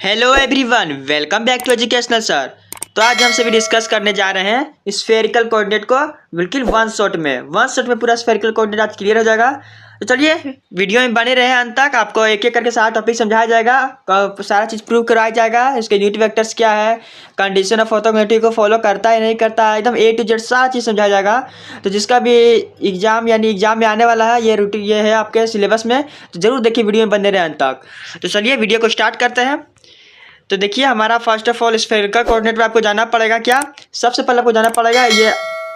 Hello everyone, welcome back to educational sir. तो आज हम सभी डिस्कस करने जा रहे हैं स्फेरिकल कोऑर्डिनेट को बिल्कुल वन शॉट में पूरा स्फेरिकल कोऑर्डिनेट आज क्लियर हो जाएगा। तो चलिए वीडियो में बने रहे अंत तक, आपको एक एक करके सारा टॉपिक समझाया जाएगा, सारा चीज़ प्रूव कराया जाएगा। इसके यूनिट वेक्टर्स क्या है, कंडीशन ऑफ ऑर्थोगोनैलिटी को फॉलो करता है नहीं करता है, एकदम ए टू जेड सारा चीज़ समझाया जाएगा। तो जिसका भी एग्जाम में आने वाला है, ये रूटीन ये है आपके सिलेबस में, तो जरूर देखिए वीडियो में बने रहे अंत तक। तो चलिए वीडियो को स्टार्ट करते हैं। तो देखिए हमारा first of all spherical coordinate में आपको जाना पड़ेगा क्या, सबसे पहले आपको जाना पड़ेगा ये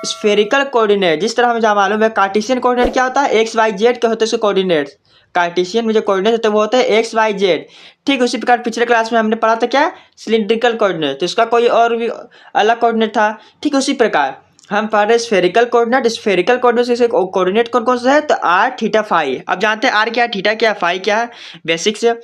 स्फेरिकल कोऑर्डिनेट। जिस तरह हमें जहाँ मालूम है कार्टेशियन कोऑर्डिनेट क्या होता है, एक्स वाई जेड के होते हैं उसके कोऑर्डिनेट्स। कार्टेशियन में जो कोऑर्डिनेट होते हैं वो होते हैं एक्स वाई जेड। ठीक उसी प्रकार पिछले क्लास में हमने पढ़ा था क्या, सिलिंड्रिकल कोऑर्डिनेट, तो इसका कोई और भी अलग कोऑर्डिनेट था। ठीक उसी प्रकार हम पढ़ रहे स्फेरिकल कोऑर्डिनेट। स्फेरिकल कोऑर्डिनेट से कोऑर्डिनेट कौन कौन सा है, तो आर थीटा फाई। अब जानते हैं आर क्या है, थीटा क्या है, फाई क्या है, बेसिक से।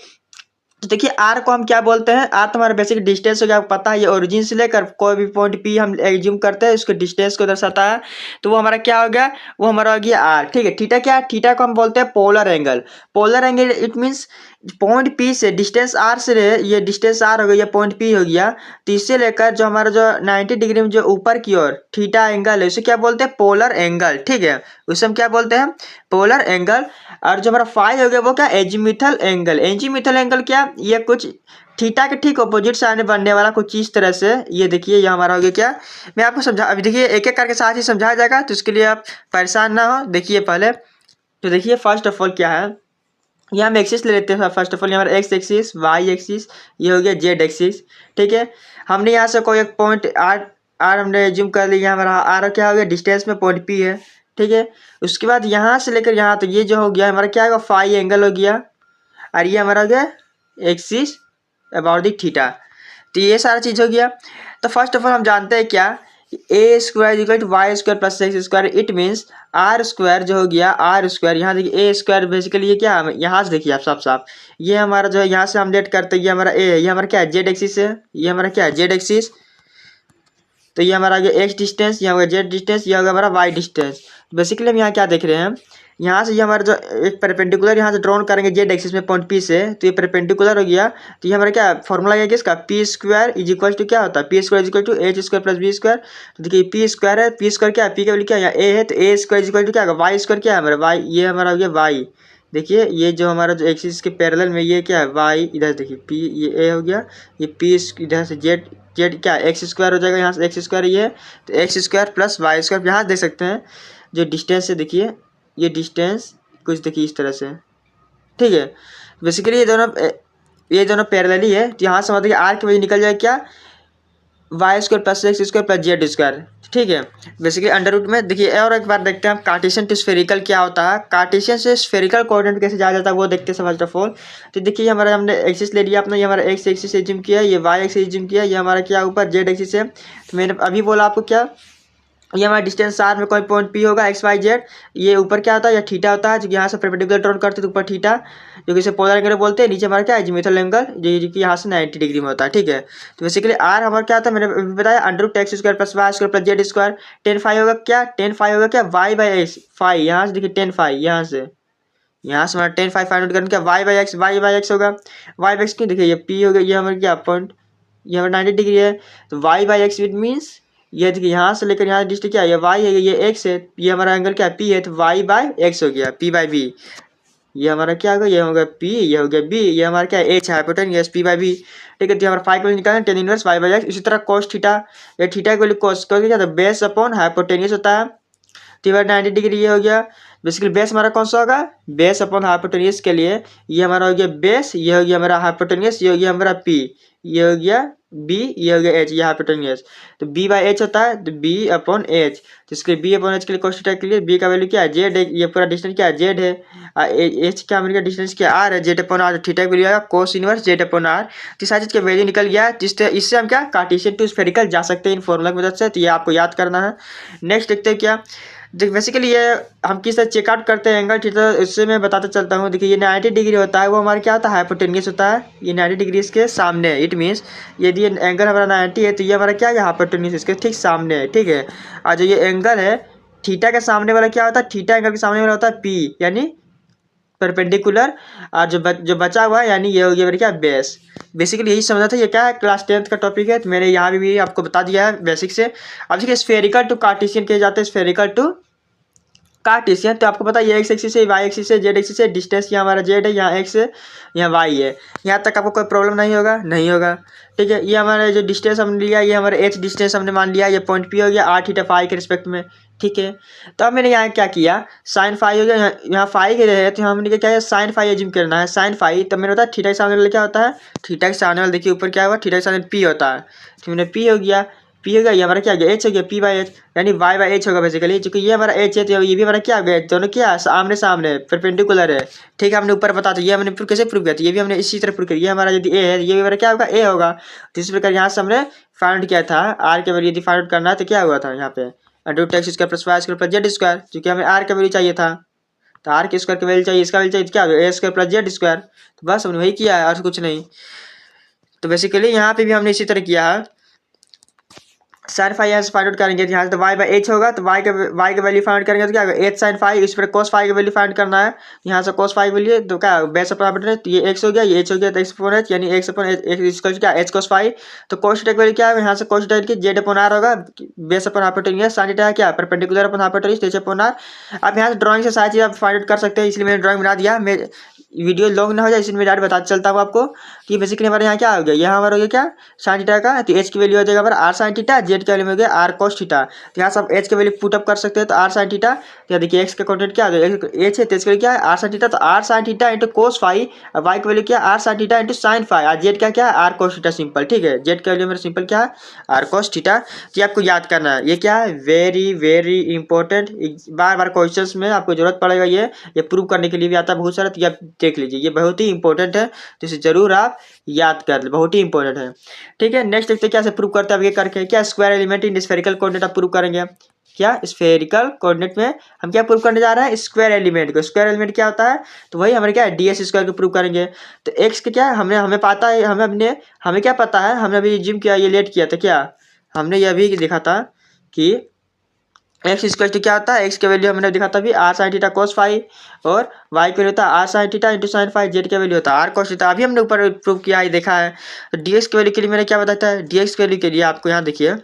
तो देखिए आर को हम क्या बोलते हैं, आर तो हमारा बेसिक डिस्टेंस हो गया, आपको पता है ये ओरिजिन से लेकर कोई भी पॉइंट पी हम एज्यूम करते हैं उसके डिस्टेंस को दर्शाता है, तो वो हमारा क्या हो गया, वो हमारा हो गया आर। ठीक है, थीटा क्या है, थीटा को हम बोलते हैं polar angle. Polar angle it means point P से डिस्टेंस आर से ये डिस्टेंस आर हो गया, पॉइंट पी हो गया, तो इससे लेकर जो हमारा जो 90 डिग्री में जो ऊपर की ओर थीटा एंगल है उसे क्या बोलते हैं, पोलर एंगल। ठीक है, उसे हम क्या बोलते हैं, पोलर एंगल। और जो हमारा फाई हो गया वो क्या, एजीमिथल एंगल। एजीमिथल एंगल क्या, ये कुछ थीटा के ठीक ऑपोजिट साइड में बनने वाला कुछ इस तरह से। ये देखिए ये हमारा हो गया क्या, मैं आपको समझा, अभी देखिए एक एक करके साथ ही समझाया जाएगा, तो इसके लिए आप परेशान ना हो। देखिए पहले तो देखिए फर्स्ट ऑफ ऑल क्या है, ये हम एक्सिस ले लेते हैं। फर्स्ट ऑफ ऑल हमारा एक्स एक्सिस, वाई एक्सिस, ये हो गया जेड एक्सिस। ठीक है, हमने यहाँ से कोई एक पॉइंट आर हमने जूम कर लिया, हमारा आर क्या हो गया, डिस्टेंस में पॉइंट पी है। ठीक है, उसके बाद यहाँ से लेकर यहाँ, तो ये जो हो गया हमारा क्या होगा, फाई एंगल हो गया, और ये हमारा हो गया एक्सिस अबाउट दी थीटा। तो ये सारा चीज़ हो गया। तो फर्स्ट ऑफ ऑल हम जानते हैं क्या, a square equal to y square plus x square, it means r square जो हो गया, आर स्क्वायर यहाँ देखिए ए स्क्वायर बेसिकली ये क्या है, यहाँ से देखिए आप साफ साफ, ये हमारा जो है यहाँ से हम लेट करते हैं, ये हमारा ए है, ये हमारा क्या है, जेड एक्सिस है, ये हमारा क्या है, जेड एक्सिस। तो ये हमारा आ गया एक्स डिस्टेंस, यहाँ होगा जेड डिस्टेंस, ये होगा हमारा वाई डिस्टेंस। बेसिकली हम यहाँ क्या देख रहे हैं, यहाँ से ये हमारा जो एक परपेंडिकुलर यहाँ से ड्रॉन करेंगे जेड एक्सिस में पॉइंट पी से, तो ये परपेंडिकुलर हो गया। तो ये हमारा क्या फॉर्मूला है किसका, P square is equal to क्या होता है, P square is equal to H square plus B square. तो देखिए पी स्क्वायर है, पी स्क्वायर क्या है, पी का वैल्यू क्या है, यहाँ ए है, तो ए स्क्वायर इज इक्वल टू क्या होगा, वाई स्क्वायर क्या है हमारा, वाई, ये हमारा हो गया वाई। देखिए ये जो हमारा जो एक्सिस के पैरेलल में ये क्या है, वाई, इधर देखिए पी, ये ए हो गया, ये पी इधर से जेड, जेड क्या एक्स स्क्वायर हो जाएगा, यहाँ से एक्स स्क्वायर ये है, तो X square plus Y square. यहाँ देख सकते हैं जो डिस्टेंस है, देखिए ये डिस्टेंस कुछ देखिए इस तरह से। ठीक है, बेसिकली ये दोनों पैरेलल ही है, तो यहाँ से मतलब आर की वजह निकल जाए क्या, Y square plus x square plus Z square. ठीक है, बेसिकली अंडर रूट में। देखिए और एक बार देखते हैं कार्टेशियन टू स्फेरिकल क्या होता है, कार्टेशियन से स्फेरिकल कोऑर्डिनेट कैसे जाया जाता है वो देखते हैं फर्स्ट ऑफ ऑल। तो देखिए हमारा हमने एक्सिस ले लिया अपना, ये हमारा एक्स एक्सिस एज्यूम किया, ये वाई एक्सिस एज्यूम किया, ये हमारा क्या ऊपर जेड एक्सिस है। तो मैंने अभी बोला आपको क्या, ये हमारा डिस्टेंस आर में कोई पॉइंट पी होगा एक्स वाई जेड, ये ऊपर क्या होता है, या थीटा होता है, जो यहाँ से परपेंडिकुलर ड्रॉ करते हैं तो ऊपर थीटा, जो कि इसे पोलर एंगल बोलते हैं, नीचे हमारा क्या है एजीमुथल एंगल, जो कि यहाँ से 90 डिग्री में होता है। ठीक है, तो बेसिकली आर हमारा क्या होता है, मैंने अभी बताया under root x square plus Y square plus Z square. 10 phi होगा क्या, 10 फाई होगा क्या, वाई बाई एक्स फाई, यहाँ से देखिए 10 फाई, यहाँ से हमारा 10 फाई फाइंड आउट करने क्या, वाई बाई एक्स होगा, वाई बाई एक्स क्यों, देखिए ये पी हो गया, ये हमारा क्या पॉइंट, ये हमारा 90 डिग्री है, तो वाई बाई एक्स विट मीन्स ये देखिए यहाँ से लेकर यहाँ डिस्टेंस क्या है, ये वाई है, ये एक्स है, ये हमारा एंगल क्या है, पी है, तो वाई बाई एक्स हो गया, पी बाई बी। ये हमारा क्या होगा, ये होगा पी, ये हो गया बी, ये हमारा क्या है एच है, हाइपोटेन्यूज पी बाई बी। ठीक है, तो हमारा फाइव को निकालना tan inverse Y by X. इसी तरह कोस थीटा, ये थीटा के वैल्यू कोस क्या था, बेस अपॉन हाइपोटेन्यूज होता है, तो 90 डिग्री ये हो गया। बेसिकली बेस हमारा कौन सा होगा, बेस अपॉन हाइपोटेन्यूज के लिए ये हमारा हो गया बेस, ये हो गया हमारा हाइपोटेन्यूज, ये हो गया हमारा पी, ये हो गया बी, ये हो गया एच, ये हाइपोटेन्यूज। तो बी बाई एच होता है, तो बी अपॉन एच, तो इसके बी अपॉन एच के लिए कोस थीटा के लिए बी का वैल्यू क्या है, जेड है, ये पूरा डिस्टेंस क्या है, जेड है, एच क्या हमारे डिस्टेंस क्या आर है, जेड अपॉन आर, थीटा का वैल्यू आएगा cos inverse Z upon R. तो सारी चीज़ का वैल्यू निकल गया, जिससे इससे हम क्या कार्टेशियन टू स्फेरिकल जा सकते हैं इन फॉर्मूला की मदद से। तो ये आपको याद करना है। नेक्स्ट देखते हैं क्या, देख बेसिकली ये हम किस तरह चेकआउट करते हैं एंगल थीटा, इससे मैं बताता चलता हूँ। देखिए ये 90 डिग्री होता है, वो हमारा क्या होता है, हाइपोटेन्यूज होता है, ये 90 डिग्री इसके सामने है। इट मीन्स यदि ये एंगल हमारा 90 है तो ये हमारा क्या है, हाइपोटेन्यूज इसके ठीक सामने है। ठीक है, और जो ये एंगल है थीटा के सामने वाला क्या होता है, थीटा एंगल के सामने वाला होता है पी, यानी परपेंडिकुलर, और जो बचा हुआ है यानी ये हो गया मेरे क्या बेस। बेसिकली यही समझा था। ये क्या है, क्लास 10th का टॉपिक है, तो मैंने यहाँ भी आपको बता दिया है बेसिक से। अब देखिए स्फेरिकल टू कार्टेशियन किए जाते हैं, स्फेरिकल टू कार्टेशियन। तो आपको पता है ये एक्स एक्सिस है, वाई एक्सिस है, जेड एक्सिस है, डिस्टेंस यहाँ हमारा जेड है, यहाँ एक्स है, यहाँ वाई है। यहाँ तक आपको कोई प्रॉब्लम नहीं होगा, नहीं होगा। ठीक है, ये हमारा जो डिस्टेंस हमने लिया, ये हमारा एच डिस्टेंस हमने मान लिया, ये पॉइंट पी हो गया आर थीटा फाई के रिस्पेक्ट में। ठीक है, तो अब मैंने यहाँ क्या किया, साइन फाई हो गया, यहाँ फाई के रहे तो हमने क्या किया, साइन फाई एज्यूम करना है, साइन फाई। तब मैंने बताया थीटा के सामने वाला क्या होता है, थीटा के सामने वाला देखिए ऊपर क्या हुआ, थीटा के सामने पी होता है, तो मैंने पी हो गया, पी हो गया, ये हमारा क्या हो गया, एच हो गया, पी बाई एच, यानी वाई बाई एच होगा बेसिकली, क्योंकि ये हमारा एच है तो ये भी हमारा क्या हो गया, दोनों क्या आमने सामने परपेंडिकुलर है। ठीक है, हमने ऊपर बता दिया, ये हमने प्रूव कैसे प्रूव किया, तो ये भी हमने इसी तरह प्रूव किया। ये हमारा यदि ए है, ये भी हमारा क्या होगा, ए होगा। तो इस प्रकार यहाँ से हमने फाइंड किया था आर के वैल्यू, यदि फाइंड करना है तो क्या हुआ था यहाँ पे, root x square plus Y square plus Z square, क्योंकि हमें आर का वैल्यू चाहिए था, तो आर के स्क्वायर की वैल्यू चाहिए, इसका वैल्यू चाहिए, तो क्या होगा ए स्क्वायर प्लस जेड स्क्वायर। तो बस हमने वही किया है और कुछ नहीं। तो बेसिकली यहाँ पे भी हमने इसी तरह किया है। साइन फाई यहाँ से फाइंड आउट करेंगे, यहाँ से तो वाई बाई एच होगा, तो वाई के वैल्यू फाइंड करेंगे तो क्या होगा, एच साइन फाई, इस पर कोस फाई की वैल्यू फाइंड करना है, यहाँ से कोस फाई वैल्यू तो क्या बेस अपॉन है, तो ये एक्स हो गया, ये एच हो गया, तो एक्स अपॉन एच यानी एक्स अपॉन एच क्या एच कोस फाई। तो कोस थीटा की वैल्यू क्या है, यहाँ से कोस थीटा की जेड अपॉन आर होगा, base upon hypotenuse, sine theta क्या perpendicular upon hypotenuse, h upon r. अब यहाँ से ड्राइंग से सारी चीज़ आप फाइंड आउट कर सकते हैं, इसलिए मैंने ड्राइंग बना दिया। मैं वीडियो लॉन्ग ना हो जाए इसलिए मैं डायरेक्ट बताता चलता हूँ आपको कि बेसिकली हमारे यहाँ क्या हो गया, यहाँ हमारा हो गया क्या साइन थीटा का, तो एच की वैल्यू हो जाएगा हमारा आर साइन थीटा, जेड की वैल्यू हो गया आर कोस थीटा। तो यहाँ सब एच की वैल्यू पुटअप कर सकते हैं, तो आर साइन थीटा, तो देखिए एक्स का कॉन्टेंट क्या है, एच है तो इसके लिए क्या है आर साइन थीटा, तो R sine theta into cos phi, और वाई की वैल्यू क्या R sine theta into sine phi, और जेड का क्या है आर कोस थीटा सिंपल। ठीक है, जेड का वैल्यू मेरा सिंपल क्या है आर कोस थीटा। तो आपको याद करना है, ये क्या है वेरी वेरी इंपॉर्टेंट, बार बार क्वेश्चंस में आपको जरूरत पड़ेगा, ये प्रूव करने के लिए भी आता है बहुत सारा, तो आप देख लीजिए, ये बहुत ही इंपॉर्टेंट है, तो इसे जरूर आप याद कर ले, बहुत ही इंपॉर्टेंट है। ठीक है, नेक्स्ट देखते हैं कैसे प्रूव करते हैं, अब ये करके क्या square element in spherical coordinate आप प्रूव करेंगे। क्या स्फेरिकल कोऑर्डिनेट में हम क्या प्रूव करने जा रहे हैं, स्क्वायर एलिमेंट को। स्क्वायर एलिमेंट क्या होता है, तो वही हमारे क्या है डी एस स्क्वायर को प्रूव करेंगे। तो एक्स के क्या है हमें पता है, हमें क्या पता है, हमने अभी जिम किया, ये लेट किया था, क्या हमने ये अभी देखा था कि एक्स स्क्वायर टू क्या होता है, एक्स का वैल्यू हमने देखा था अभी R sine theta cos phi, और वाई का वैल्यू होता है R sine theta into sine phi, Z का वैल्यू होता है आर कोस थीटा। अभी हमने ऊपर प्रूव किया है, देखा है। तो डीएक्स की वैल्यू के लिए मैंने क्या बताया है, डीएक्स की वैल्यू के लिए आपको यहाँ देखिए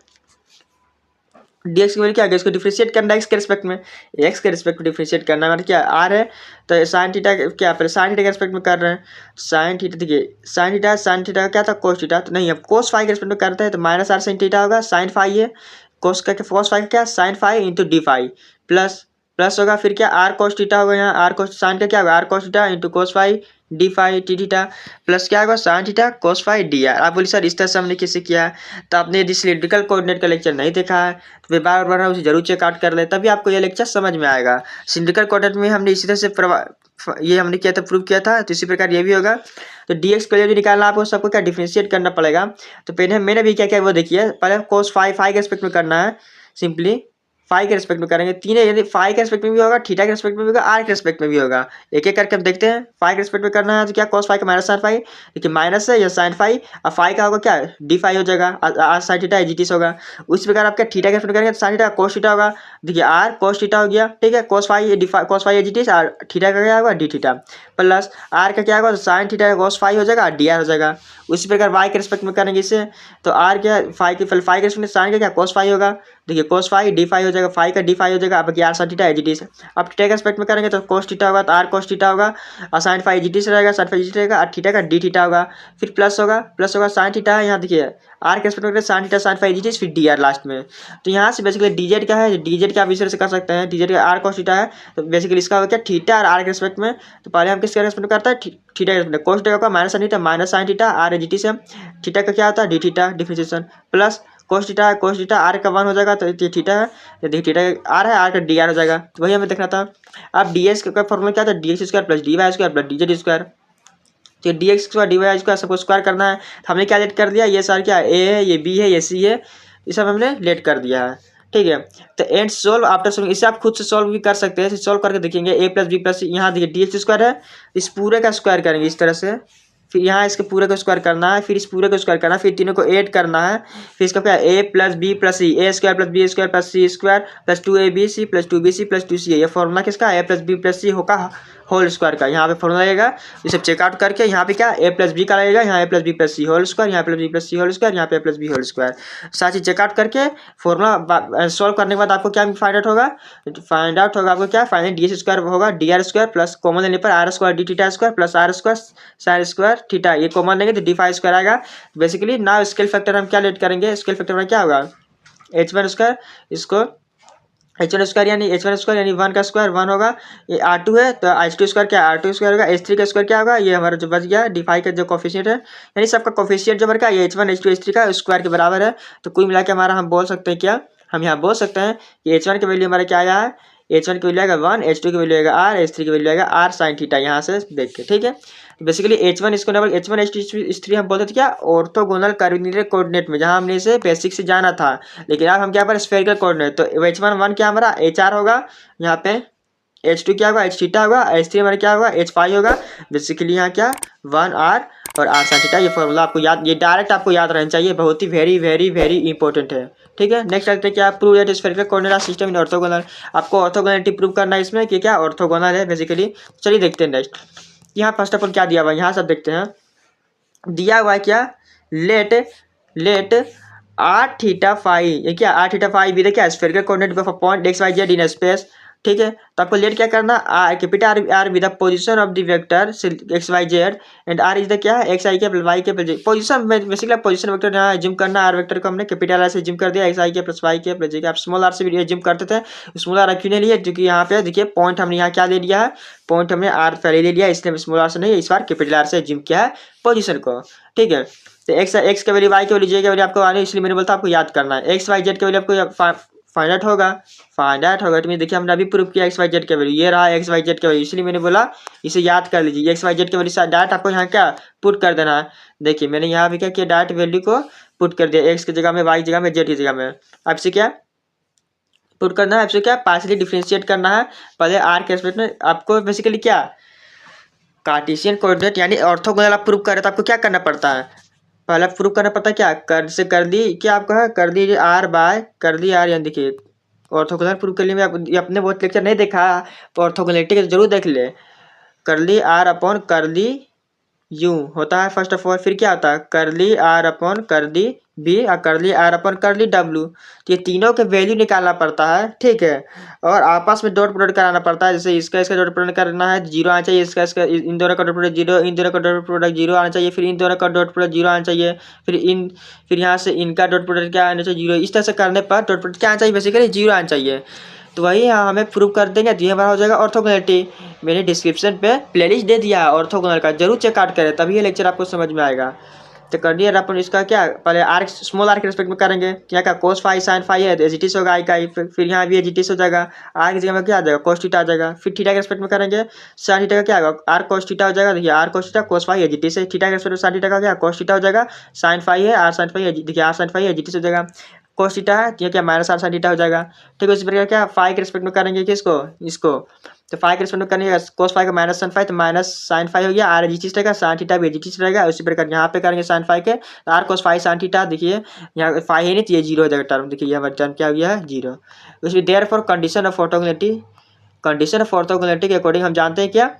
डीएक्स की वैल्यू क्या है, इसको डिफरेंशिएट करना है एक्स के रिस्पेक्ट में, एक्स के रिस्पेक्ट में डिफरेंशिएट करना है, मतलब क्या आर है तो साइन थीटा क्या पहले साइन थीटा के रिस्पेक्ट में कर रहे हैं, साइन थीटा देखिए साइन थीटा क्या था कोस थीटा, तो नहीं अब कोस फाई के रिस्पेक्ट में करते हैं, तो माइनस आर साइन थीटा होगा, साइन फाई है कोस फाई का क्या sine phi into D phi plus होगा, फिर क्या आर कोस थीटा होगा, यहाँ आर कोस साइन का क्या होगा R cos theta into cos phi D phi T theta, plus क्या होगा sine theta cos phi D R. आप बोलिए सर इस तरह से हमने कैसे किया है, तो आपने यदि सिलिंड्रिकल कोऑर्डिनेट का लेक्चर नहीं देखा है तो फिर बार बार उसे जरूर चेकआउट कर ले, तभी आपको ये लेक्चर समझ में आएगा। सिलिंड्रिकल कोऑर्डिनेट में हमने इसी तरह से ये हमने किया था प्रूव किया था, तो इसी प्रकार ये भी होगा। तो डीएक्स को भी निकालना आपको सबको क्या डिफरेंशिएट करना पड़ेगा। तो पहले मैंने भी क्या किया वो देखिए, पहले कोस फाई के रिस्पेक्ट में करना है, सिंपली फाई के रिस्पेक्ट में करेंगे, तीनों यदि फाई के रिस्पेक्ट में भी होगा, थीटा के रिस्पेक्ट में भी होगा, आर के रिस्पेक्ट में भी होगा, एक एक करके हम देखते हैं। फाई के रिस्पेक्ट में करना है तो क्या कॉस फाई का माइनस साइन फाई, देखिए माइनस है या साइन फाई, और फाई का होगा क्या डी फाई हो जाएगा, आर साइन थीटा एजीटीस होगा। उस प्रकार आपका थीटा के रिस्पेक्ट करेंगे तो साइन थीटा कोस थीटा होगा, देखिए आर कोस थीटा हो गया, ठीक है कोस फाई एजीटीस, और थीटा का क्या होगा डी थीटा, प्लस आर का क्या होगा साइन थीटा कोस फाई हो जाएगा, डी आर हो जाएगा। उसी प्रकार वाई के रिस्पेक्ट में करेंगे इसे, तो आर क्या फाई के रिस्पेक्ट में साइन का क्या कोस फाई होगा, देखिए कोस फाई डी फाई हो जाएगा, फाई का डी फाई हो जाएगा, अब आर साइन थीटा एजीटीस। अब थीटा के रिस्पेक्ट में करेंगे तो कोस थीटा होगा, तो आर कोस थीटा होगा, और साइन फाई एजीटीस रहेगा, साइन फाई एजीटीस रहेगा, और थीटा का डी थीटा होगा, फिर प्लस होगा साइन थीटा है, यहाँ देखिए आर के रिस्पेक्ट में साइन थीटा साइन फाई एजीटीस, फिर डी आर लास्ट में। तो यहाँ से बेसिकली डीजेड का है, डीजेड का आप इस तरह से कर सकते हैं, डीजेड का आर कोस थीटा है, तो बेसिकली इसका होगा क्या थीटा और आर के रिस्पेक्ट में। तो पहले हम किसके रिस्पेक्ट में करता है थीटा के रिस्पेक्ट में, कोस थीटा का minus sine theta minus sine theta r एजीटीस है, थीटा का क्या होता है d theta differentiation, plus cos theta r का 1 हो जाएगा, तो ये थीटा है, तो देखिए थीटा आर है, आर का डी आर हो जाएगा, तो वही हमें देखना था। अब डी एस का फॉर्मूला क्या था, d x square plus d y square plus d z square, तो d x square d y square सबको स्क्वायर करना है, तो हमने क्या लेट कर दिया, ये सारे क्या ए है, ये बी है, ये सी है, ये सब हमने लेट कर दिया है, ठीक है। तो एंड सोल्व आफ्टर सोल्विंग, इसे आप खुद से सोल्व भी कर सकते हैं, इसे सोल्व करके देखेंगे ए प्लस बी प्लस, यहाँ देखिए डी एक्स स्क्वायर है, इस पूरे का स्क्वायर करेंगे इस तरह से, फिर यहाँ इसके पूरे को स्क्वायर करना है, फिर इस पूरे को स्क्वायर करना है, फिर तीनों को ऐड करना है, फिर इसका क्या a plus b plus c, a square plus B square plus c square plus 2ab c plus 2bc plus 2ca, ये फॉर्मूला किसका a plus b plus c whole square का यहाँ पे फॉर्मूला लगेगा। ये सब चेकआउट करके यहाँ पे क्या ए प्लस बी का लगेगा, यहाँ ए plus b plus c whole square, यहाँ plus b plus c whole square, यहाँ पे ए प्लस बी होल स्क्वायर। सारी चीज चेकआउट करके फॉर्मूला सॉल्व करने के बाद आपको क्या फाइंड आउट होगा आपको क्या फाइनल डी स्क्वायर होगा D R square plus common लेने पर R square D theta square plus R square sine square theta, ये कॉमन लेंगे तो डी फाइव स्क्वायर आएगा। बेसिकली नाउ स्केल फैक्टर हम क्या लेट करेंगे, स्केल फैक्टर में क्या होगा एच वन स्क्वायर, इसको एच वन स्क्वायर यानी एच वन स्क्वायर यानी वन का स्क्वायर वन होगा, ये आर टू है तो एच टू स्क्वायर क्या आर टू स्क्वायर होगा, एच थ्री का स्क्वायर क्या होगा ये हमारा जो बच गया डी फाइव का जो कोफिशिएंट है यानी सबका कोफिशिएंट जो बरका ये H one H two H three का स्क्वायर के बराबर है। तो कुल मिला के हमारा हम बोल सकते हैं क्या, हम यहाँ बोल सकते हैं कि एच वन की वैल्यू हमारा क्या आया है, एच वन की वैल्यू आएगा वन, एच टू की वैल्यू आएगा आर, एच थ्री की वैल्यू आएगा आर साइन थीटा, यहाँ से देख के ठीक है। बेसिकली एच वन इसको double H one H two H three हम बोलते थे क्या ऑर्थोगोनल कर्वीलिनियर कोऑर्डिनेट में, जहाँ हमने इसे बेसिक से जाना था, लेकिन अब हम क्या पर स्फेरिकल कोऑर्डिनेट। तो एच वन क्या हमारा एच आर होगा, यहाँ पे एच टू क्या होगा एच थीटा होगा, एच थ्री हमारा क्या होगा एच फाइव होगा। बेसिकली यहाँ क्या वन आर और आर साइन थीटा, ये फॉर्मूला आपको याद, ये डायरेक्ट आपको याद रहना चाहिए, बहुत ही वेरी वेरी वेरी इंपॉर्टेंट है ठीक है। नेक्स्ट चलते हैं क्या prove that spherical coordinate system in orthogonal, आपको ऑर्थोगोनलिटी प्रूव करना है इसमें कि क्या ऑर्थोगोनल है बेसिकली। चलिए देखते हैं नेक्स्ट, यहाँ फर्स्ट ऑफ ऑल क्या दिया हुआ है, यहाँ सब देखते हैं दिया हुआ है क्या लेट आर थीटा फाइव, ये क्या आर थीटा फाइव भी क्या spherical coordinate of a point X Y Z in space ठीक है। तो आपको लेट क्या करना capital R with the position of the vector X Y Z and R is the क्या है X I K plus Y K plus position में basically position vector यहाँ जिम करना, आर वेक्टर को हमने कैपिटल आर से जिम कर दिया x I K plus Y K plus जे के, आप स्मॉल आर से भी जिम करते थे, स्मॉल आर क्यों नहीं लिया क्योंकि यहाँ पे देखिए पॉइंट हमने यहाँ क्या ले लिया है, पॉइंट हमने आर पहले ले लिया इसलिए स्मॉल आर से नहीं इस बार कैपिटल आर से जिम किया है पोजीशन को ठीक है। तो एक्स के वैल्यू वाई के वैल्यू जे के वैल्यू आपको आने इसलिए मैंने बोलता आपको याद करना है, एक्स वाई जेड के वैल्यू आपको फाइंड आउट होगा तो मैं देखिए हमने अभी प्रूव किया एक्स वाई जेड के वैल्यू, ये रहा एक्स वाई जेड के वैल्यू, इसलिए मैंने बोला इसे याद कर लीजिए एक्स वाई जेड के वैल्यू डायरेक्ट आपको यहाँ क्या पुट कर देना है। देखिए मैंने यहाँ भी क्या किया डायरेक्ट वैल्यू को पुट कर दिया, एक्स की जगह में वाई की जगह में जेड की जगह में, आपसे क्या पुट करना है, आपसे क्या पार्शियली डिफरेंशिएट करना है। पहले आर के रेस्पेक्ट में आपको बेसिकली क्या कार्टेशियन कोऑर्डिनेट यानी ऑर्थोगोनल आप प्रूव कर रहे तो आपको क्या करना पड़ता है, पहले प्रूव करना पड़ता है क्या कर से कर दी क्या आपको है कर दी आर बाय कर दी आर, यानी देखिए ऑर्थोगोनल प्रूव के लिए मैं अपने बहुत लेक्चर नहीं देखा तो ऑर्थोगोनलिटी के जरूर देख ले, कर ली आर अपॉन कर ली यू होता है फर्स्ट ऑफ ऑल, फिर क्या होता है कर ली आर अपॉन कर दी बी और कर ली आर अपॉन कर ली डब्ल्यू, तो ये तीनों के वैल्यू निकालना पड़ता है ठीक है, और आपस में डॉट प्रोडक्ट कराना पड़ता है, जैसे इसका डॉट प्रोडक्ट करना है जीरो आना चाहिए, इसका इन दोनों का डॉट प्रोडक्ट जीरो, इन दोनों का डॉट प्रोडक्ट जीरो आना चाहिए, फिर इन दोनों का डॉट प्रोडक्ट जीरो आना चाहिए, फिर यहाँ से इनका डॉट प्रोडक्ट क्या आना चाहिए जीरो, इस तरह से करने पर डॉट प्रोडक्ट क्या आना चाहिए बेसिकली जीरो आना चाहिए। तो वही हमें प्रूव कर देंगे तो ये हमारा हो जाएगा ऑर्थोगोनलिटी। मैंने डिस्क्रिप्शन पे प्लेलिस्ट दे दिया है ऑर्थोगोनल का, जरूर चेकआउट करें तभी ये लेक्चर आपको समझ में आएगा। तो कर दिया अपन इसका क्या पहले आर स्मॉल आर के रेस्पेक्ट में करेंगे क्या क्या कोस फाइव साइन फाइव है तो एजिटिस होगा आई का, फिर यहाँ भी एजिटिस हो जाएगा, आर की जगह में क्या आ जाएगा कोस थीटा आ जाएगा, फिर थीटा के रेस्पेक्ट में करेंगे साइन थीटा का क्या होगा आर कोस थीटा हो जाएगा, देखिए r cos theta cos five एजिटिस है, थीटा के रेस्पेक्ट में साइन थीटा का क्या कोस थीटा हो जाएगा, साइन फाइव है आर साइन फाइव देखिए आर साइन फाइव एजिटिस हो जाएगा, कोस थीटा है ये क्या माइनस आर साइन थीटा हो जाएगा ठीक है। उसी प्रकार क्या फाइव के रेस्पेक्ट में करेंगे किसको इसको, तो फाइव के रेस्पेक्ट में करेंगे कोस फाइव का माइनस साइन फाइव तो माइनस साइन फाइव हो गया, आर एजिटिस रहेगा साइन थीटा भी एजिटिस रहेगा, उसी प्रकार यहाँ पे करेंगे साइन फाइव के R cos phi sine theta, देखिए यहाँ फाइव है नहीं तो ये जीरो हो जाएगा टर्म, देखिए ये हमारा टर्म क्या हो गया है जीरो। उसमें देयरफॉर कंडीशन ऑफ ऑर्थोगोनलिटी के अकॉर्डिंग हम जानते हैं क्या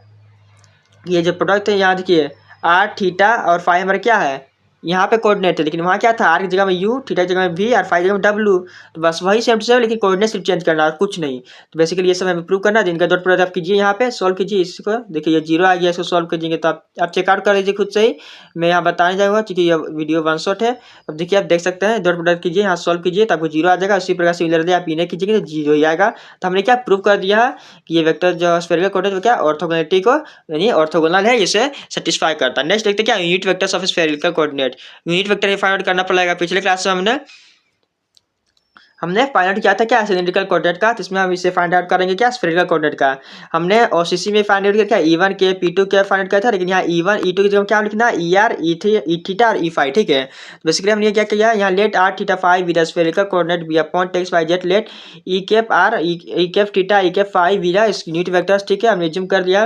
ये जो प्रोडक्ट है यहाँ देखिए आर थीटा और फाइव हमारा क्या है यहाँ पे कोऑर्डिनेट है, लेकिन वहाँ क्या था आर की जगह में यू थीटा की जगह में वी और फाइव की जगह में डब्ल्यू, तो बस वही सेम टू सेम लेकिन कोऑर्डिनेट सिर्फ चेंज करना और कुछ नहीं। तो बेसिकली ये सब हमें प्रूव करना है, जिनका डॉट प्रोडक्ट आप कीजिए यहाँ पे सॉल्व कीजिए इसको, देखिए ये जीरो आ गया इसको सॉल्व कीजिएंगे तो आप चेकआउट कर लीजिए खुद से ही, मैं यहाँ बताने जाऊँगा क्योंकि ये वीडियो वन शॉट है। अब देखिए आप देख सकते हैं डॉट प्रोडक्ट कीजिए यहाँ सॉल्व कीजिए तो आपको जीरो आ जाएगा, उसी प्रकार सिमिलरली आप इन्हें कीजिएगा तो जीरो ही आएगा। तो हमने क्या प्रूव कर दिया है कि ये वेक्टर जो स्फेरिकल कोऑर्डिनेट क्या ऑर्थोगोनलिटी को यानी ऑर्थोगोनल है इसे सेटिस्फाई करता है। नेक्स्ट देखते हैं क्या unit vectors of spherical coordinate, unit vector find out करना पड़ेगा। पिछले क्लास में हमने फाइंड आउट किया था क्या सिलेंड्रिकल कोऑर्डिनेट का, तो इसमें हम इसे फाइंड आउट करेंगे क्या स्फेरिकल कोऑर्डिनेट का। हमने ओसीसी में फाइंड आउट किया क्या E1 के P2 के फाइंड आउट किया था, लेकिन यहाँ E1 E2 की जगह क्या लिखना ER E थीटा और E5 ठीक है। तो बेसिकली हमने क्या किया यहाँ let R theta phi with spherical coordinate be upon टेक्स Y Z let E cap R E cap theta E cap phi with unit vectors ठीक है, हमने जिम कर लिया।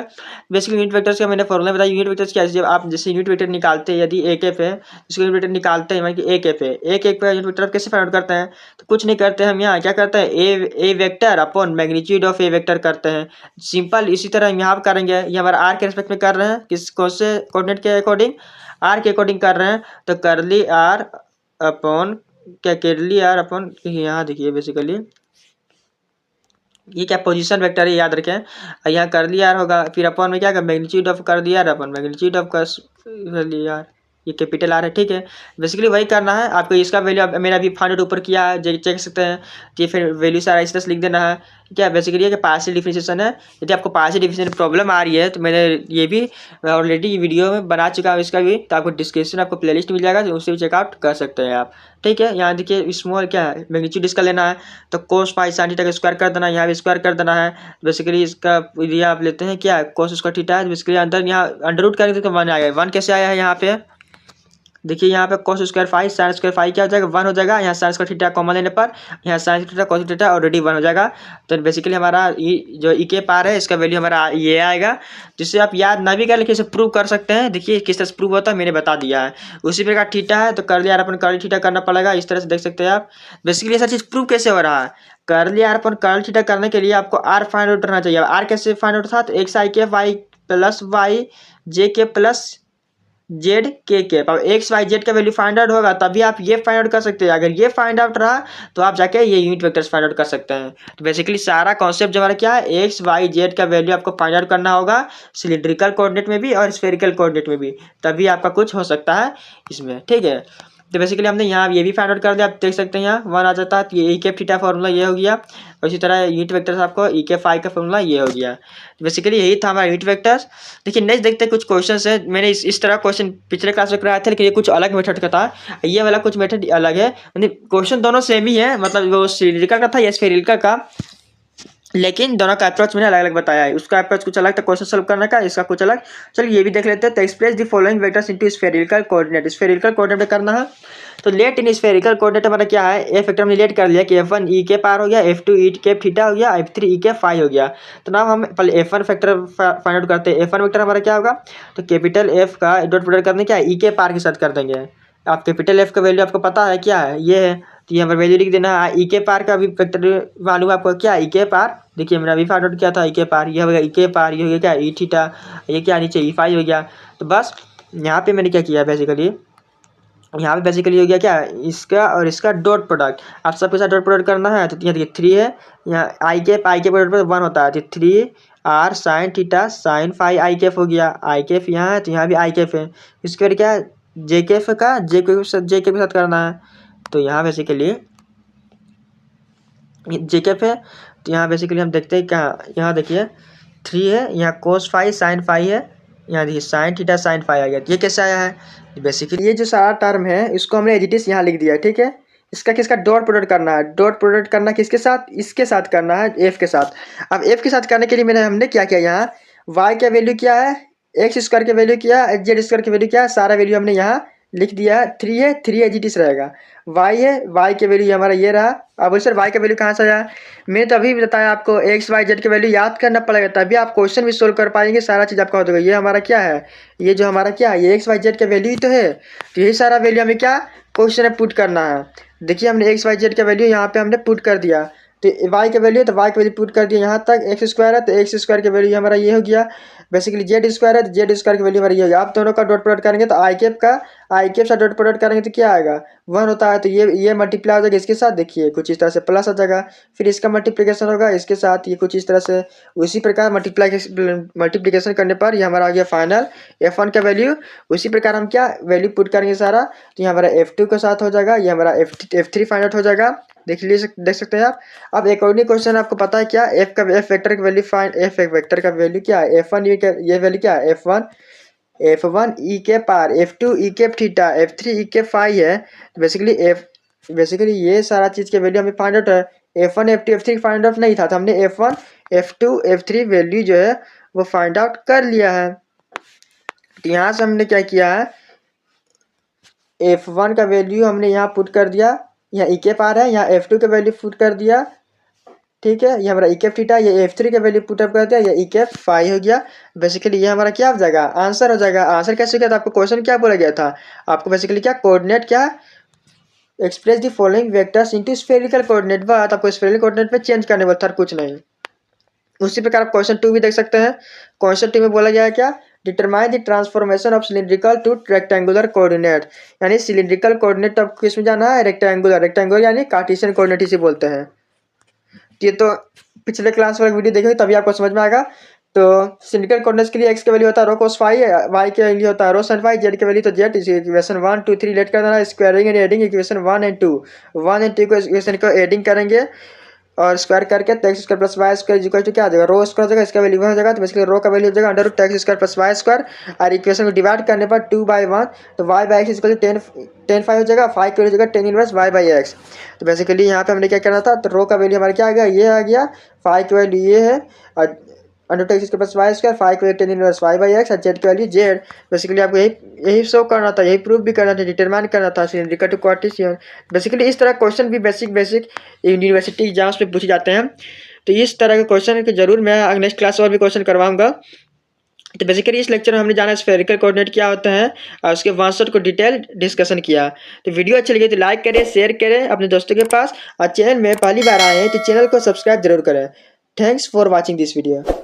बेसिकली यूनिट वेक्टर्स का मैंने फॉर्मूला बताया, यूनिट वेक्टर्स क्या है जब आप जैसे यूनिट वेक्टर निकालते हैं यदि ए कैप है इसको यूनिट वेक्टर निकालते हैं कि ए कैप है, ए कैप का यूनिट वेक्टर आप कैसे फाइंड आउट करते हैं तो कुछ नहीं करते हैं हम यहाँ क्या करते हैं a vector upon magnitude of a vector करते हैं सिंपल। इसी तरह हम यहाँ पर करेंगे, ये हमारा आर के रिस्पेक्ट में कर रहे हैं, किस कौन से कोऑर्डिनेट के अकॉर्डिंग, आर के अकॉर्डिंग कर रहे हैं। तो करली आर अपॉन क्या, करली आर अपॉन, यहाँ देखिए बेसिकली ये क्या पोजीशन वेक्टर है याद रखें, यहाँ कर लिया होगा, फिर अपॉन में क्या कर मैग्नीट्यूड ऑफ कर दिया अपॉन मैग्नीट्यूड ऑफ कर लिया, ये कैपिटल आर है। ठीक है, बेसिकली वही करना है आपको। इसका वैल्यू मेरा अभी फाइंड ऊपर किया है, चेक सकते हैं। तो ये फिर वैल्यू सारा इस तरह से लिख देना है। क्या बेसिकली ये पार्शियल डिफरेंशिएशन है। यदि आपको पार्शियल डिफरेंशिएशन प्रॉब्लम आ रही है तो मैंने ये भी ऑलरेडी वीडियो में बना चुका हूँ इसका भी, तो आपको डिस्क्रिप्शन आपको प्लेलिस्ट मिल जाएगा, तो उससे भी चेकआउट कर सकते हैं आप। ठीक है, यहाँ देखिए स्मॉल क्या है मैग्नीट्यूड इसका लेना है, तो कोस फाई साइन थीटा का स्क्वायर कर देना है, यहाँ भी स्क्वायर कर देना है। बेसिकली इसका एरिया आप लेते हैं क्या कोस स्क्वायर थीटा है, बेसिकली अंदर यहाँ अंडर रूट करेंगे तो 1 आएगा। 1 कैसे आया है यहाँ पे देखिए, यहाँ पे cos square five sine square five क्या हो जाएगा 1 हो जाएगा। यहाँ साइन स्क्वायर थीटा कॉमन लेने पर यहाँ sine theta cos theta already 1 हो जाएगा। तो बेसिकली हमारा जो ई के पार है इसका वैल्यू हमारा ये आएगा, जिससे आप याद ना भी कर लेकिन इसे प्रूव कर सकते हैं। देखिए किस तरह से प्रूव होता है मैंने बता दिया है। उसी प्रकार थीटा है तो कर लिया अपन कर्ल थीटा करना पड़ेगा, इस तरह से देख सकते हैं आप। बेसिकली ऐसा चीज़ प्रूव कैसे हो रहा है, कर लिया अपन कर्ल थीटा करने के लिए आपको आर फाइंड आउट करना चाहिए। आर कैसे फाइंड आउट था, तो एक्स आई के वाई प्लस वाई जे के प्लस जेड के कैप। अब एक्स वाई जेड का वैल्यू फाइंड आउट होगा तभी आप ये फाइंड आउट कर सकते हैं। अगर ये फाइंड आउट रहा तो आप जाके ये यूनिट वेक्टर्स फाइंड आउट कर सकते हैं। तो बेसिकली सारा कॉन्सेप्ट जो हमारा क्या है, एक्स वाई जेड का वैल्यू आपको फाइंड आउट करना होगा सिलिंड्रिकल कोऑर्डिनेट में भी और स्फेरिकल कोऑर्डिनेट में भी, तभी आपका कुछ हो सकता है इसमें। ठीक है, तो बेसिकली हमने यहाँ ये भी फाइंड आउट कर दिया, आप देख सकते हैं यहाँ 1 आ जाता है। तो ये ई के थीटा फॉर्मूला ये हो गया, और इसी तरह यूनिट वेक्टर्स आपको ई के फाई का फॉर्मूला ये हो गया। तो बेसिकली यही था हमारा यूनिट वेक्टर्स। देखिए नेक्स्ट देखते हैं कुछ क्वेश्चन है। मैंने इस तरह क्वेश्चन पिछले क्लास में कराया था, लेकिन ये कुछ अलग मेथड का था, ये वाला कुछ मेथड अलग है। क्वेश्चन दोनों सेम ही है, मतलब वो सिलिंड्रिकल का था या स्फेरिकल का, लेकिन दोनों का अप्रोच मैंने अलग अलग बताया है। उसका अप्रोच कुछ अलग था क्वेश्चन सॉल्व करने का, इसका कुछ अलग। चलिए ये भी देख लेते हैं। तो express the following vectors into spherical coordinate, spherical coordinate में करना है। तो लेट इन स्फेरिकल कोऑर्डिनेट हमारा क्या है, एफ वेक्टर हमने लेट कर लिया कि f1 ई के पार हो गया, f2 ई के थीटा हो गया, f3 ई के फाई हो गया। तो नाम हम पहले f1 फैक्टर फाइंड आउट करते हैं। f1 वेक्टर हमारा क्या होगा, तो कैपिटल f का डॉट प्रोडक्ट करने क्या ई के पार के साथ कर देंगे। आप कैपिटल f का वैल्यू आपको पता है क्या है, ये है, तो ये हमारा वैल्यू लिख देना है। ई के पार का भी वेक्टर मालूम आपको क्या, ई के पार, देखिए मैंने अभी फाइंड आउट किया था ई के पार, ये हो गया ई के पार, ये हो गया क्या ई थीटा, ये क्या नीचे ई फाई हो गया। तो बस यहाँ पे मैंने क्या किया बेसिकली, यहाँ पे बेसिकली हो गया क्या, इसका और इसका डॉट प्रोडक्ट। आप सबके साथ डॉट प्रोडक्ट करना है, तो यहाँ देखिए 3 है, यहाँ आई के प्रोडक्ट पर 1 होता है, तो 3 r sine theta sine phi i cap हो गया। आई केफ यहाँ है तो यहाँ भी आई केफ है। इसके बाद क्या जे केफ का जे के साथ करना है, तो यहाँ बेसिकली जे केफ है। तो यहाँ बेसिकली हम देखते हैं क्या, यहाँ देखिए 3 है, यहाँ कोस फाई साइन फाई है, यहाँ देखिए साइन थीटा साइन फाई आ गया। ये कैसे आया है, बेसिकली ये जो सारा टर्म है इसको हमने एज इट इज यहाँ लिख दिया। ठीक है, इसका किसका डॉट प्रोडक्ट करना है, डॉट प्रोडक्ट करना किसके साथ, इसके साथ करना है, एफ के साथ। अब एफ के साथ करने के लिए हमने क्या किया, यहाँ वाई का वैल्यू क्या है, एक्स स्क्वायर के वैल्यू क्या है, जेड स्क्वायर के वैल्यू क्या है, सारा वैल्यू हमने यहाँ लिख दिया है। 3 है, 3 एज इट इज रहेगा। वाई है, वाई के वैल्यू हमारा ये रहा। अब सर वाई का वैल्यू कहाँ से आया, मैंने तो अभी बताया आपको एक्स वाई जेड के वैल्यू याद करना पड़ेगा, तभी आप क्वेश्चन भी सोल्व कर पाएंगे, सारा चीज़ आपका हो जाएगा। ये हमारा क्या है, ये जो हमारा क्या है, ये एक्स वाई जेड का वैल्यू ही तो है। तो यही सारा वैल्यू हमें क्या क्वेश्चन में पुट करना है। देखिए हमने एक्स वाई जेड का वैल्यू यहाँ पे हमने पुट कर दिया, तो वाई का वैल्यू, तो वाई का वैल्यू पुट कर दिया यहाँ तक। एक्स स्क्वायर है तो एक्स स्क्वायर का वैल्यू हमारा ये हो गया। बेसिकली जेड स्क्वायर है तो जेड स्क्वायर की वैल्यू हमारी ये हो गया। आप दोनों का डॉट प्रोडक्ट करेंगे तो आई केप से डॉट प्रोडक्ट करेंगे तो क्या आएगा 1 होता है, तो ये मल्टीप्लाई हो जाएगा इसके साथ, देखिए कुछ इस तरह से प्लस आ जाएगा। फिर इसका मल्टीप्लिकेशन होगा इसके साथ, ये कुछ इस तरह से। उसी प्रकार मल्टीप्लिकेशन करने पर ये हमारा आ गया फाइनल f1 का वैल्यू। उसी प्रकार हम क्या वैल्यू पुट करेंगे सारा, तो ये हमारा f2 के साथ हो जाएगा, ये हमारा f3 फाइंड आउट हो जाएगा। देख सकते हैं आप। अब एक और क्वेश्चन आपको पता है क्या, एफ वेक्टर का वैल्यू फाइंड, एफ वेक्टर का वैल्यू क्या है, f1 ये वैल्यू क्या है, f1 ई के पार, f2 ई के थीटा, f3 ई के फाई है। बेसिकली ये सारा चीज़ के वैल्यू हमें फाइंड आउट है। f1 f2 f3 find out नहीं था, तो हमने f1 f2 f3 वैल्यू जो है वो फाइंड आउट कर लिया है। तो यहाँ से हमने क्या किया है, f1 का वैल्यू हमने यहाँ पुट कर दिया, यहाँ ई के पार है, यहाँ f2 का वैल्यू पुट कर दिया। ठीक है, ये हमारा ई के थीटा, ये f3 का वैल्यू पुट अप कर दिया, ये ई के फाई हो गया। बेसिकली ये हमारा क्या हो जाएगा, आंसर हो जाएगा। आंसर कैसे गया था, आपको क्वेश्चन क्या बोला गया था, आपको बेसिकली क्या कोऑर्डिनेट क्या express the following vectors into spherical coordinate, बात आपको स्फेरिकल कोऑर्डिनेट में चेंज करने बोलता है, कुछ नहीं। उसी प्रकार आप क्वेश्चन 2 भी देख सकते हैं। क्वेश्चन 2 में बोला गया है क्या, determine the transformation of cylindrical two rectangular coordinate, यानी सिलिंड्रिकल कोऑर्डिनेट अब किस में जाना है, रेक्टेंगुलर, रेक्टेंगुलर यानी कार्टेशियन कोऑर्डिनेट इसे बोलते हैं। ये तो पिछले क्लास वाला वीडियो देखेंगे तभी आपको समझ में आएगा। तो सिलिंड्रिकल कोऑर्डिनेट्स के लिए एक्स का वैल्यू होता है रो कोस फाई, वाई के वैल्यू होता है रो sin फाई, जेड के वैल्यू तो जेड। इक्वेशन 1 2 3 लेट कर देना, squaring and adding equation 1 and 2 को इक्वेशन को एडिंग करेंगे और स्क्वायर करके X square plus Y square equal to क्या आ जाएगा, रो स्क्वायर हो जाएगा, इसका वैल्यू हो जाएगा, तो बेसिकली रो का वैल्यू हो जाएगा under root x square plus Y square. और इक्वेशन को डिवाइड करने पर 2/1, तो Y by X equal to 10 phi हो जाएगा, फाइव की वैल्यू हो जाएगा 10 इनवर्स वाई बाई एक्स। तो बेसिकली यहाँ पे हमने क्या करना था, तो रो का वैल्यू हमारा क्या आ गया, ये आ गया, फाइव की वैल्यू ये है, और under root x square plus Y square, five की value 10 inverse Y by x, और जेड की वैल्यू जेड। बेसिकली आपको यही शो करना था, यही प्रूफ भी करना था, डिटरमाइन करना था सिलिंड्रिकल टू कार्टेशियन। बेसिकली इस तरह क्वेश्चन भी बेसिक यूनिवर्सिटी एग्जाम्स में पूछे जाते हैं। तो इस तरह के क्वेश्चन के जरूर मैं नेक्स्ट क्लास और भी क्वेश्चन करवाऊंगा। तो बेसिकली इस लेक्चर में हमने जाना स्फेरिकल कोऑर्डिनेट क्या होता है और उसके वन शॉट को डिटेल डिस्कशन किया। तो वीडियो अच्छी लगी तो लाइक करें, शेयर करें अपने दोस्तों के पास, और चैनल में पहली बार आए हैं तो चैनल को सब्सक्राइब जरूर करें। Thanks for watching this video.